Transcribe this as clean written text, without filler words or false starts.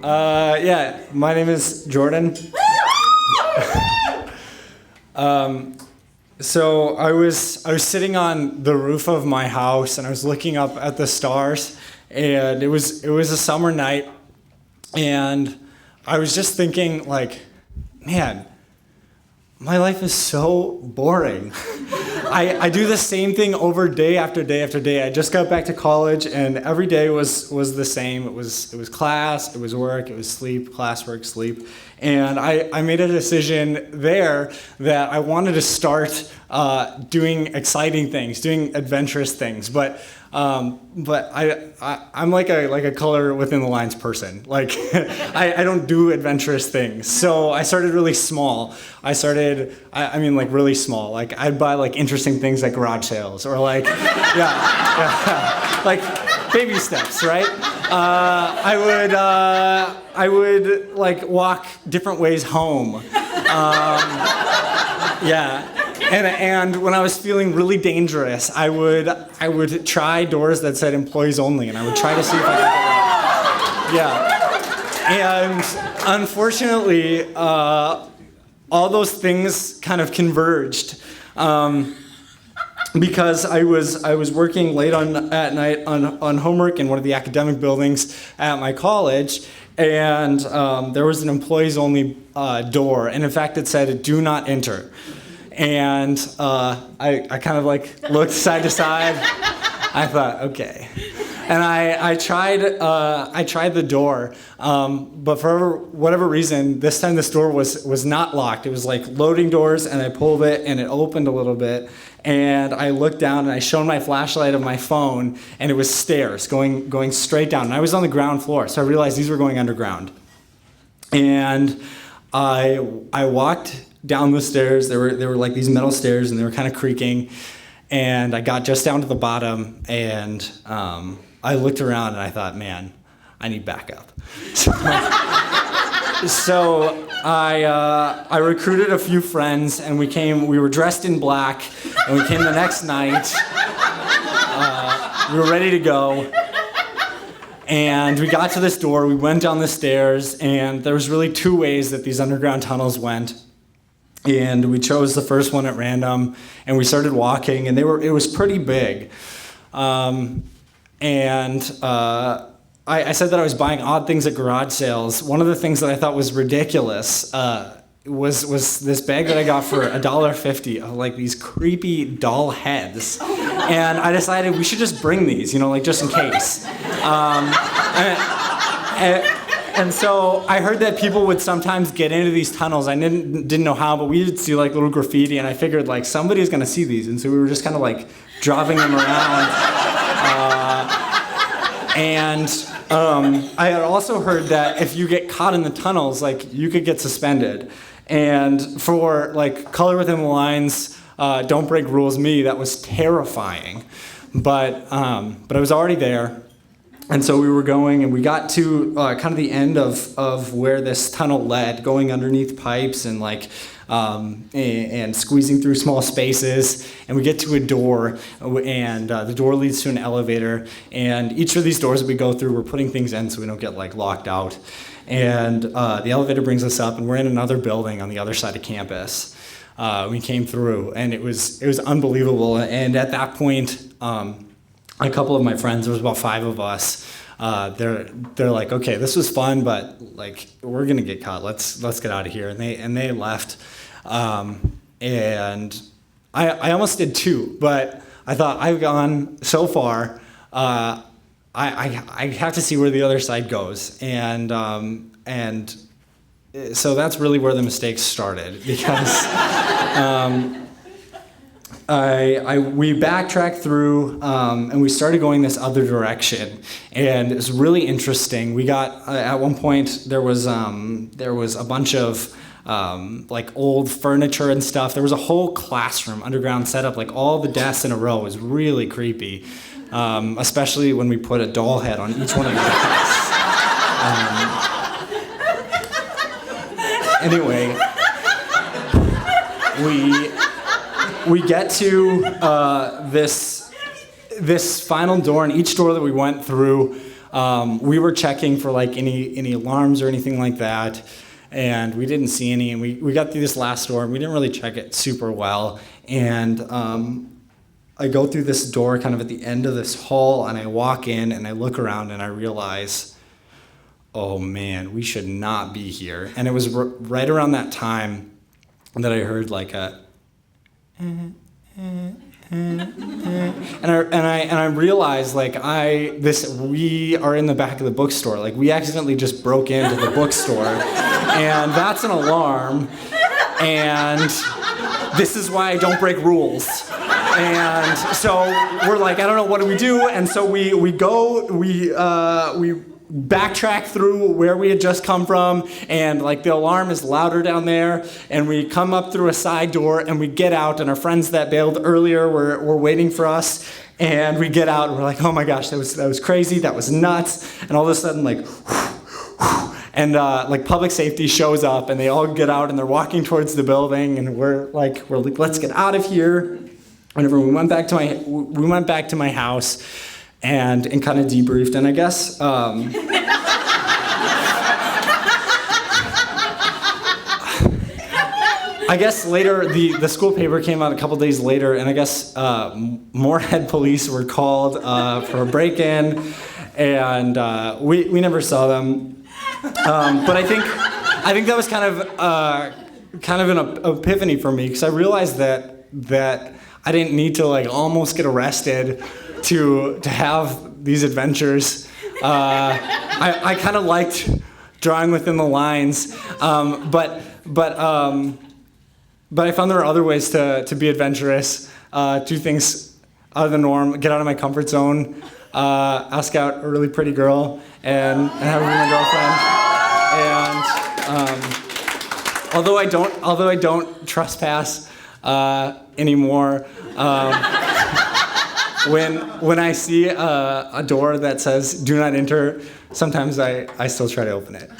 Yeah, my name is Jordan. So I was sitting on the roof of my house and I was looking up at the stars, and it was a summer night, and I was just thinking, like, man, my life is so boring. I do the same thing over day after day after day. I just got back to college, and every day was the same. It was class, it was work, it was sleep, class, work, sleep. And I made a decision there that I wanted to start doing exciting things, doing adventurous things. But I'm like a color within the lines person. Like I don't do adventurous things. So I started really small. I mean like really small. Like I'd buy like interesting things at garage sales, or like yeah, like baby steps, right? I would like walk different ways home. Yeah. And when I was feeling really dangerous, I would try doors that said employees only, and I would try to see if I could get out. Yeah. And unfortunately, all those things kind of converged. Because I was working late at night on homework in one of the academic buildings at my college, and there was an employees only door, and in fact it said "Do not enter." And I kind of like looked side to side. I thought, okay. And I tried the door, but for whatever reason, this time this door was not locked. It was like loading doors, and I pulled it, and it opened a little bit. And I looked down, and I shone my flashlight of my phone, and it was stairs going straight down. And I was on the ground floor, so I realized these were going underground. And I walked down the stairs. There were like these metal stairs, and they were kind of creaking. And I got just down to the bottom, and I looked around, and I thought, man, I need backup. So I recruited a few friends, and we were dressed in black, and we came the next night. We were ready to go. And we got to this door, we went down the stairs, and there was really two ways that these underground tunnels went. And we chose the first one at random, and we started walking, and it was pretty big. I said that I was buying odd things at garage sales. One of the things that I thought was ridiculous was this bag that I got for $1.50 of like these creepy doll heads. And I decided we should just bring these, like just in case. And so I heard that people would sometimes get into these tunnels. I didn't know how, but we would see like little graffiti, and I figured like somebody's gonna see these, and so we were just kind of like dropping them around. I had also heard that if you get caught in the tunnels, like you could get suspended. And for like color within the lines, don't break rules me, that was terrifying. But I was already there. And so we were going, and we got to kind of the end of where this tunnel led, going underneath pipes and like and squeezing through small spaces. And we get to a door, and the door leads to an elevator. And each of these doors that we go through, we're putting things in so we don't get like locked out. And the elevator brings us up, and we're in another building on the other side of campus. We came through, and it was unbelievable. And at that point, a couple of my friends, there was about 5 of us, they're like, okay, this was fun, but like we're gonna get caught. Let's get out of here. And they left. And I almost did too, but I thought I've gone so far. I have to see where the other side goes. And so that's really where the mistakes started, because we backtracked through, and we started going this other direction, and it was really interesting. We got at one point there was a bunch of like old furniture and stuff. There was a whole classroom underground set up, like all the desks in a row. It was really creepy, especially when we put a doll head on each one of the desks. Anyway, we get to this final door, and each door that we went through, we were checking for like any alarms or anything like that, and we didn't see any. And we got through this last door, and we didn't really check it super well. And I go through this door kind of at the end of this hall, and I walk in, and I look around, and I realize, oh man, we should not be here. And it was right around that time that I heard like a, and I realized like we are in the back of the bookstore. Like we accidentally just broke into the bookstore, and that's an alarm. And this is why I don't break rules. And so we're like, I don't know, what do we do? And so we backtrack through where we had just come from, and like the alarm is louder down there, and we come up through a side door, and we get out, and our friends that bailed earlier were waiting for us, and we get out, and we're like, oh my gosh, that was crazy, that was nuts. And all of a sudden, like, and like public safety shows up, and they all get out, and they're walking towards the building, and we're like let's get out of here. Whenever we went back to my house and kind of debriefed, and I guess later the school paper came out a couple days later, and I guess Moorhead police were called for a break-in, and we never saw them. But I think that was kind of an epiphany for me, because I realized that I didn't need to like almost get arrested to have these adventures. I kind of liked drawing within the lines, but I found there were other ways to be adventurous, do things out of the norm, get out of my comfort zone, ask out a really pretty girl, and have her be my girlfriend. And although I don't trespass anymore. When I see a door that says "Do not enter," sometimes I still try to open it.